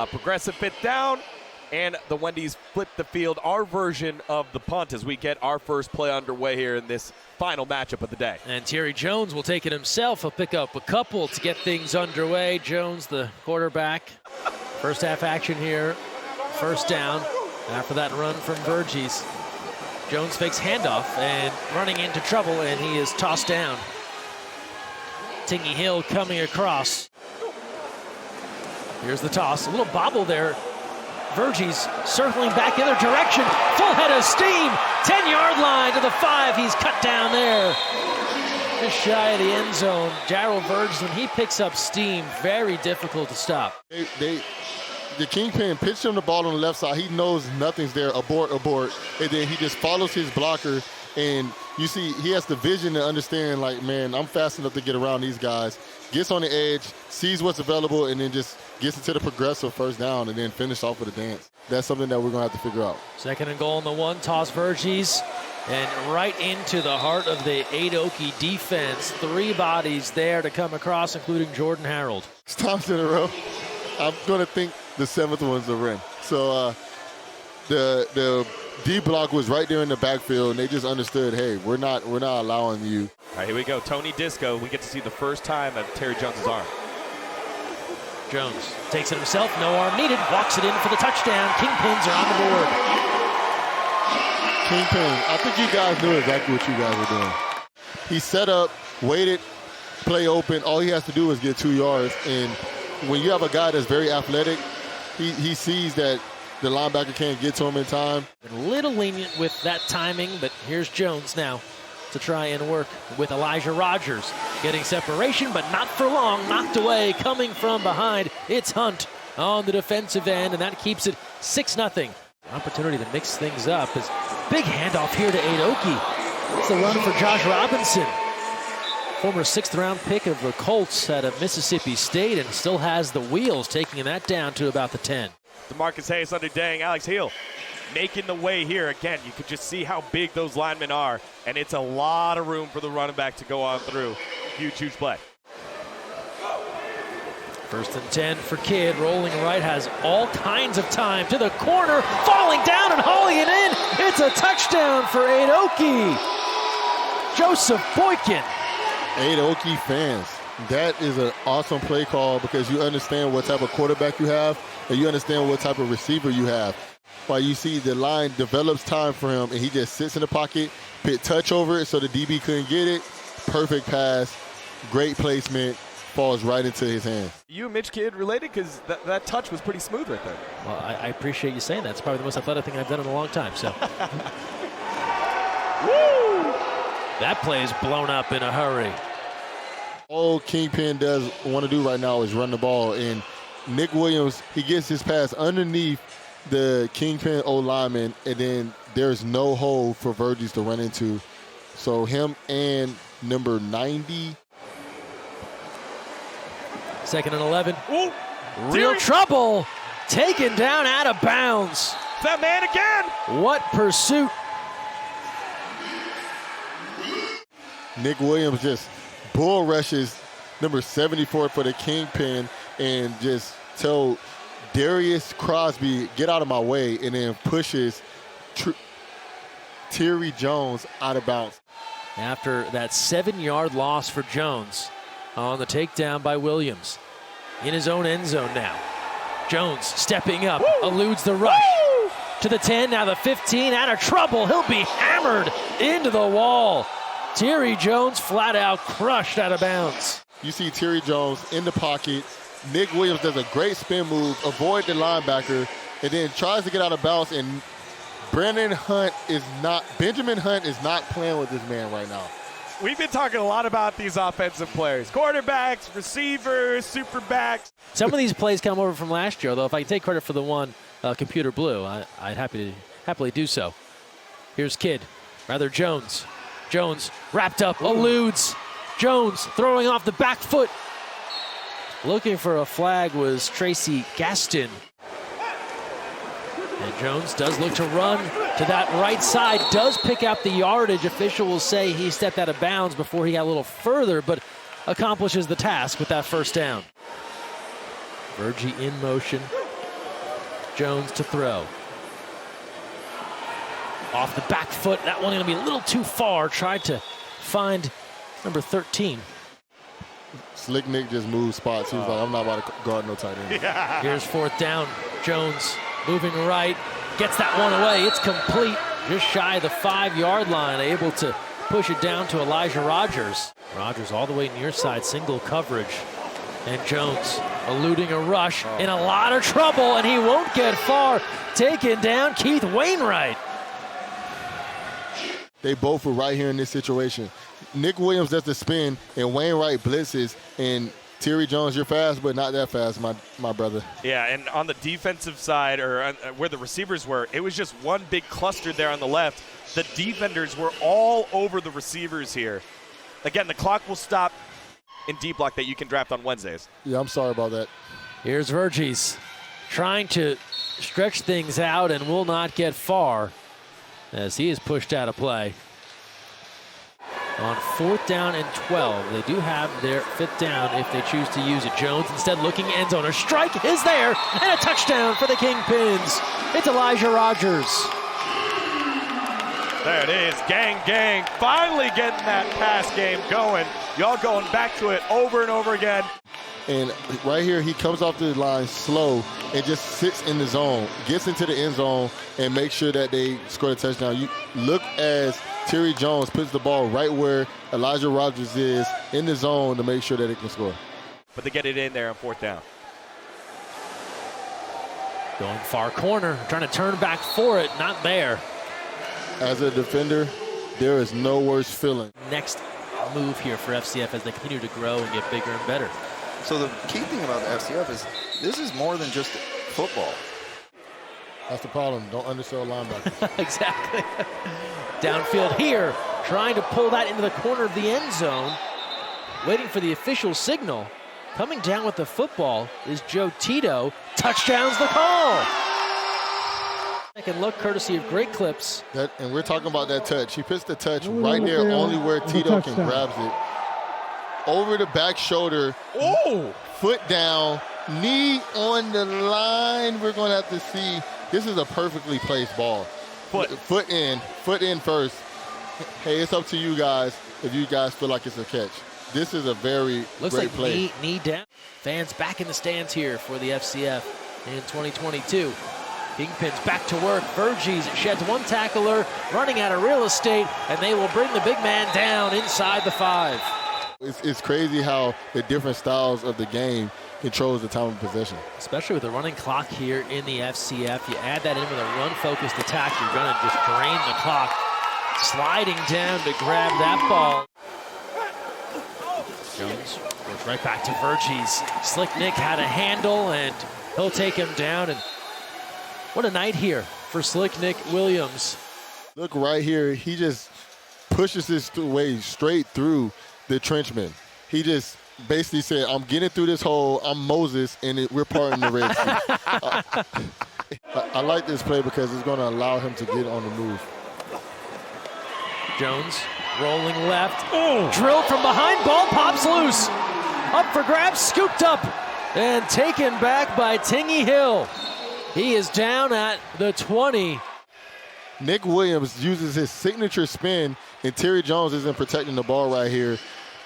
Progressive fifth down, and the Wendy's flip the field, our version of the punt, as we get our first play underway here in this final matchup of the day. And Terry Jones will take it himself. He'll pick up a couple to get things underway. Jones, the quarterback. First half action here. First down. After that run from Verges. Jones fakes handoff and running into trouble, and he is tossed down. Tingy Hill coming across. Here's the toss. A little bobble there. Verges circling back the other direction. Full head of steam. 10-yard line to the 5. He's cut down there. Just shy of the end zone. Jarrell Verges, when he picks up steam, very difficult to stop. The Kingpin pitched him the ball on the left side. He knows nothing's there. Abort. And then he just follows his blocker. And you see, he has the vision to understand, like, man, I'm fast enough to get around these guys. Gets on the edge, sees what's available, and then just gets into the progressive first down and then finish off with a dance. That's something that we're going to have to figure out. Second and goal on the 1. Toss Verges. And right into the heart of the Okey defense. 3 bodies there to come across, including Jordan Harold. It's times in a row. I'm going to think the 7th one's a rim. So the D block was right there in the backfield, and they just understood, hey, we're not allowing you. All right, here we go. Tony Disco. We get to see the first time of Terry Jones' arm. Jones takes it himself. No arm needed. Walks it in for the touchdown. Kingpins are on the board. Kingpin, I think you guys knew exactly what you guys were doing. He set up, waited, play open. All he has to do is get 2 yards. And when you have a guy that's very athletic, he sees that the linebacker can't get to him in time. A little lenient with that timing, but here's Jones now to try and work with Elijah Rogers. Getting separation, but not for long. Knocked away, coming from behind. It's Hunt on the defensive end, and that keeps it 6-0. Opportunity to mix things up. Is big handoff here to Okey. It's the run for Josh Robinson. Former 6th-round pick of the Colts out of Mississippi State, and still has the wheels, taking that down to about the 10. DeMarcus Hayes under Dang. Alex Hill making the way here. Again, you could just see how big those linemen are, and it's a lot of room for the running back to go on through. Huge play. First and 10 for Kidd. Rolling right, has all kinds of time to the corner. Falling down and hauling it in. It's a touchdown for Okey. Joseph Boykin. Okey fans, that is an awesome play call because you understand what type of quarterback you have and you understand what type of receiver you have. While you see the line develops time for him and he just sits in the pocket, put touch over it so the DB couldn't get it. Perfect pass, great placement, falls right into his hands. You and Mitch Kidd related? Because that touch was pretty smooth right there. Well, I appreciate you saying that. It's probably the most athletic thing I've done in a long time. So. Woo! That play is blown up in a hurry. All Kingpin does want to do right now is run the ball, and Nick Williams, he gets his pass underneath the Kingpin O-lineman, and then there's no hole for Verges to run into. So him and number 90. Second and 11. Ooh, Real trouble. Taken down out of bounds. That man again. What pursuit. Nick Williams just bull rushes number 74 for the Kingpin and just tell Darius Crosby, get out of my way, and then pushes Terry Jones out of bounds. After that 7-yard loss for Jones on the takedown by Williams. In his own end zone now. Jones stepping up, eludes the rush. To the 10, now the 15, out of trouble. He'll be hammered into the wall. Terry Jones flat out crushed out of bounds. You see Terry Jones in the pocket. Nick Williams does a great spin move, avoid the linebacker, and then tries to get out of bounds, and Benjamin Hunt is not playing with this man right now. We've been talking a lot about these offensive players. Quarterbacks, receivers, super backs. Some of these plays come over from last year, although if I can take credit for the one Computer Blue, I'd happily do so. Here's Jones. Jones wrapped up, eludes. Jones throwing off the back foot. Looking for a flag was Tracy Gaston. And Jones does look to run to that right side, does pick up the yardage. Official will say he stepped out of bounds before he got a little further, but accomplishes the task with that first down. Vergie in motion. Jones to throw. Off the back foot, that one gonna be a little too far. Tried to find number 13. Slick Nick just moved spots. He was like, I'm not about to guard no tight end. Yeah. Here's fourth down. Jones moving right, gets that one away. It's complete, just shy of the 5-yard line, able to push it down to Elijah Rodgers. Rodgers all the way near side, single coverage. And Jones eluding a rush, in a lot of trouble, and he won't get far. Taken down, Keith Wainwright. They both were right here in this situation. Nick Williams does the spin, and Wainwright blitzes, and Terry Jones, you're fast, but not that fast, my brother. Yeah, and on the defensive side, or where the receivers were, it was just one big cluster there on the left. The defenders were all over the receivers here. Again, the clock will stop in deep block that you can draft on Wednesdays. Yeah, I'm sorry about that. Here's Verges trying to stretch things out and will not get far as he is pushed out of play. On 4th down and 12, they do have their 5th down if they choose to use it. Jones instead looking end zone. A strike is there, and a touchdown for the Kingpins. It's Elijah Rodgers. There it is, gang, gang. Finally getting that pass game going. Y'all going back to it over and over again. And right here, he comes off the line slow and just sits in the zone, gets into the end zone, and makes sure that they score a touchdown. You look as Terry Jones puts the ball right where Elijah Rodgers is in the zone to make sure that it can score. But they get it in there on 4th down. Going far corner, trying to turn back for it, not there. As a defender, there is no worse feeling. Next move here for FCF as they continue to grow and get bigger and better. So the key thing about the FCF is this is more than just football. That's the problem. Don't undersell linebackers. Exactly. Downfield here, trying to pull that into the corner of the end zone, waiting for the official signal. Coming down with the football is Joe Tito. Touchdown's the call. Second look, courtesy of Great Clips. And we're talking about that touch. He puts the touch right there, only where Tito can grab it. Over the back shoulder. Oh! Foot down, knee on the line. We're going to have to see. This is a perfectly placed ball. Foot in first. Hey, it's up to you guys if you guys feel like it's a catch. This is a very great play. Looks like knee down. Fans back in the stands here for the FCF in 2022. Kingpins back to work. Verges sheds one tackler, running out of real estate, and they will bring the big man down inside the 5. It's crazy how the different styles of the game controls the time of possession. Especially with the running clock here in the FCF. You add that in with a run-focused attack, you're going to just drain the clock. Sliding down to grab that ball. Jones goes right back to Verges. Slick Nick had a handle, and he'll take him down. And what a night here for Slick Nick Williams. Look right here. He just pushes his way straight through the trenchman. He just basically said, I'm getting through this hole. I'm Moses, and we're parting the Red Sea. I like this play because it's going to allow him to get on the move. Jones rolling left. Oh. Drilled from behind. Ball pops loose. Up for grabs. Scooped up and taken back by Tingy Hill. He is down at the 20. Nick Williams uses his signature spin, and Terry Jones isn't protecting the ball right here.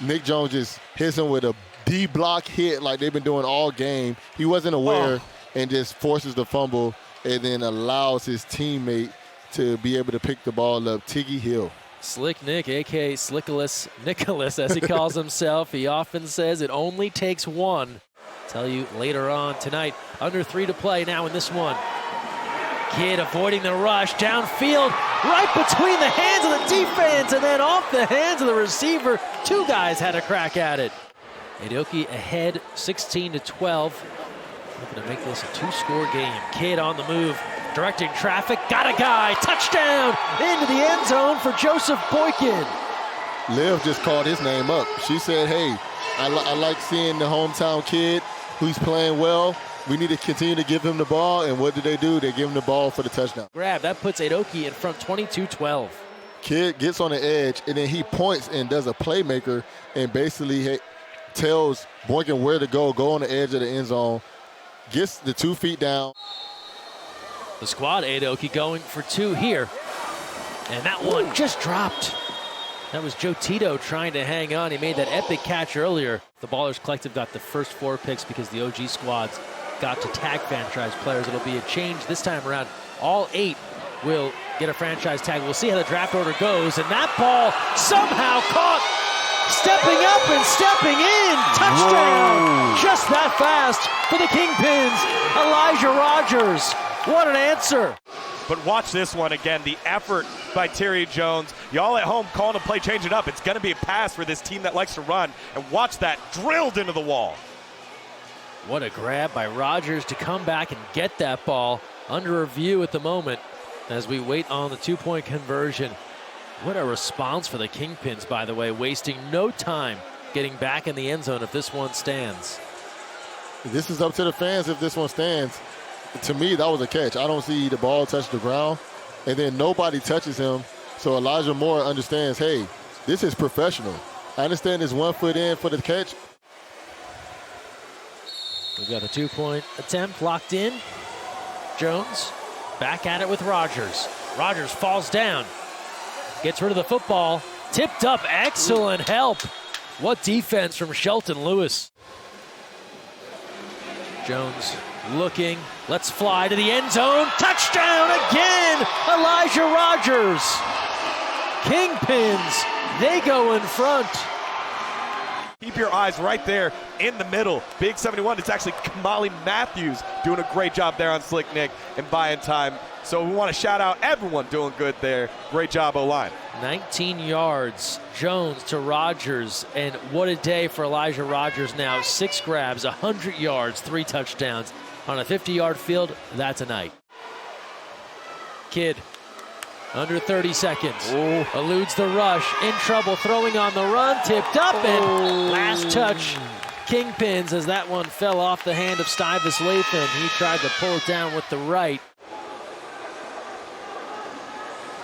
Nick Jones just hits him with a D-block hit like they've been doing all game. He wasn't aware and just forces the fumble and then allows his teammate to be able to pick the ball up. Tiggy Hill. Slick Nick, a.k.a. Slickless Nicholas, as he calls himself. He often says it only takes one. Tell you later on tonight. Under 3 to play now in this one. Kidd avoiding the rush, downfield, right between the hands of the defense and then off the hands of the receiver. 2 guys had a crack at it. Okey ahead 16-12. Looking to make this a 2-score game. Kidd on the move, directing traffic, got a guy, touchdown into the end zone for Joseph Boykin. Liv just called his name up. She said, hey, I like seeing the hometown kid who's playing well. We need to continue to give him the ball, and what do? They give him the ball for the touchdown. Grab, that puts Okey in front 22-12. Kid gets on the edge, and then he points and does a playmaker and basically tells Boykin where to go on the edge of the end zone, gets the 2 feet down. The squad, Okey going for 2 here. And that one just dropped. That was Joe Tito trying to hang on. He made that epic catch earlier. The Ballers Collective got the first 4 picks because the OG squads got to tag franchise players. It'll be a change this time around. All 8 will get a franchise tag. We'll see how the draft order goes. And that ball somehow caught. Stepping up and stepping in. Touchdown. Whoa. Just that fast for the Kingpins. Elijah Rogers. What an answer. But watch this one again, the effort by Terry Jones. Y'all at home calling a play, change it up. It's going to be a pass for this team that likes to run. And watch that drilled into the wall. What a grab by Rogers to come back and get that ball. Under review at the moment as we wait on the 2-point conversion. What a response for the Kingpins, by the way, wasting no time getting back in the end zone if this one stands. This is up to the fans if this one stands. To me, that was a catch. I don't see the ball touch the ground, and then nobody touches him. So Elijah Moore understands, hey, this is professional. I understand there's 1 foot in for the catch. We've got the 2-point attempt locked in. Jones back at it with Rogers. Rogers falls down, gets rid of the football, tipped up, excellent help. What defense from Shelton Lewis. Jones looking, let's fly to the end zone. Touchdown again, Elijah Rogers. Kingpins, they go in front. Keep your eyes right there in the middle. Big 71, it's actually Kamali Matthews doing a great job there on Slick Nick and buying time. So we want to shout out everyone doing good there. Great job, O-line. 19 yards, Jones to Rogers, and what a day for Elijah Rogers now. 6 grabs, 100 yards, 3 touchdowns. On a 50-yard field, that's a night. Kid, under 30 seconds, eludes the rush, in trouble, throwing on the run, tipped up, and last touch, Kingpins, as that one fell off the hand of Stuyvesant Latham. He tried to pull it down with the right.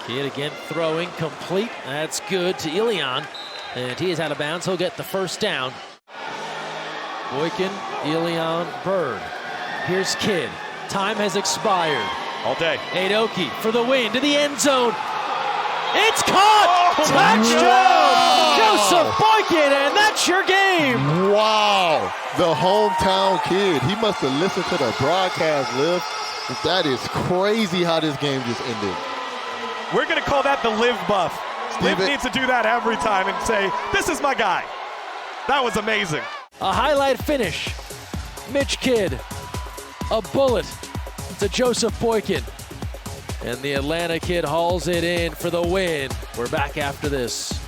Kid again throwing, complete, that's good to Elion, and he is out of bounds. He'll get the first down. Boykin, Elion, Bird. Here's Kid. Time has expired. All day. Okey for the win to the end zone. It's caught! Touchdown! Joseph Boykin, and that's your game. Wow. The hometown kid. He must have listened to the broadcast, Liv. That is crazy how this game just ended. We're going to call that the Liv buff. Liv needs to do that every time and say, this is my guy. That was amazing. A highlight finish. Mitch Kidd. A bullet to Joseph Boykin. And the Atlanta Kid hauls it in for the win. We're back after this.